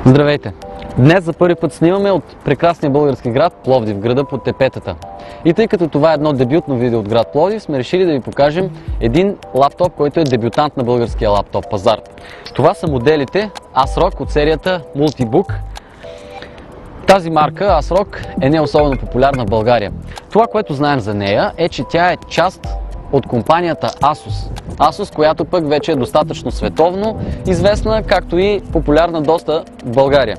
Здравейте! Днес за първи път снимаме от прекрасния български град Пловдив, града под тепетата. И тъй като това е едно дебютно видео от град Пловдив, сме решили да ви покажем един лаптоп, който е дебютант на българския лаптоп пазар. Това са моделите ASRock от серията Multibook. Тази марка ASRock е не особено популярна в България. Това, което знаем за нея, е, че тя е част от компанията Asus. Asus, която пък вече е достатъчно световно известна, както и популярна доста в България.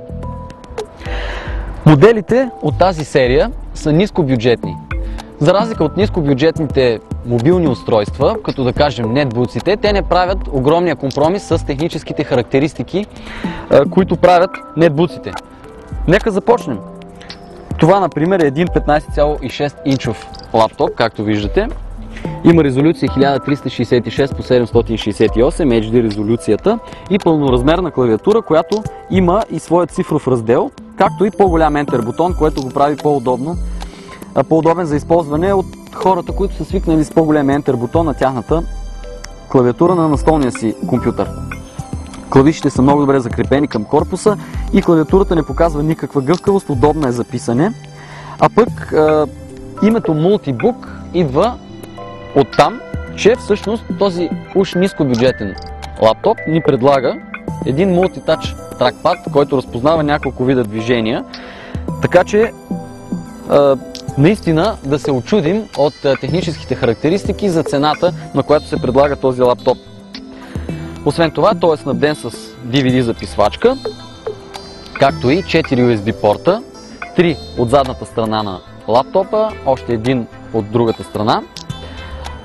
Моделите от тази серия са нискобюджетни. За разлика от нискобюджетните мобилни устройства, като да кажем нетбуците, те не правят огромния компромис с техническите характеристики, които правят нетбуците. Нека започнем. Това, например, е един 15,6 инчов лаптоп, както виждате. Има резолюция 1366 по 768 HD резолюцията и пълноразмерна клавиатура, която има и своя цифров раздел, както и по-голям Enter бутон, което го прави по-удобен за използване от хората, които са свикнали с по-голям Enter бутон на тяхната клавиатура на настолния си компютър. Клавишите са много добре закрепени към корпуса и клавиатурата не показва никаква гъвкавост, удобна е за писане. А пък името Multibook идва от там, че всъщност този уж нискобюджетен лаптоп ни предлага един мултитач тракпад, който разпознава няколко вида движения, така че наистина да се очудим от техническите характеристики за цената, на която се предлага този лаптоп. Освен това, той е снабден с DVD записвачка, както и 4 USB порта, 3 от задната страна на лаптопа, още един от другата страна.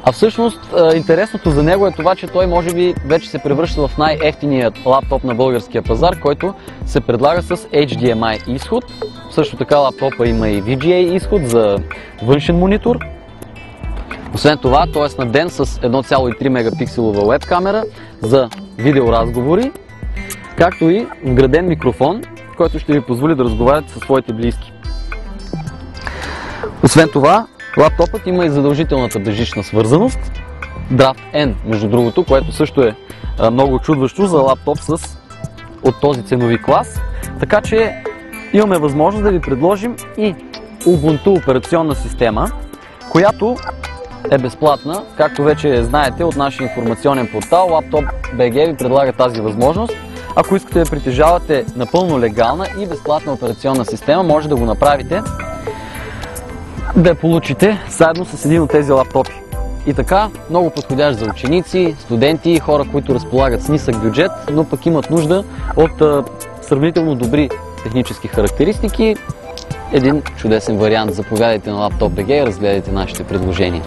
А всъщност интересното за него е това, че той може би вече се превръща в най-евтиният лаптоп на българския пазар, който се предлага с HDMI изход. Също така лаптопа има и VGA изход за външен монитор. Освен това, той е снабден с 1,3 мегапикселова веб камера за видеоразговори, както и вграден микрофон, който ще ви позволи да разговаряте със своите близки. Освен това, лаптопът има и задължителната безжична свързаност, Draft N, между другото, което също е много чудващо за лаптоп от този ценови клас. Така че имаме възможност да ви предложим и Ubuntu операционна система, която е безплатна, както вече знаете от нашия информационен портал. Laptop.bg ви предлага тази възможност. Ако искате да притежавате напълно легална и безплатна операционна система, може да го направите, да я получите заедно с един от тези лаптопи. И така, много подходящ за ученици, студенти, хора, които разполагат с нисък бюджет, но пък имат нужда от сравнително добри технически характеристики. Един чудесен вариант. Заповядайте на Laptop.bg и разгледайте нашите предложения.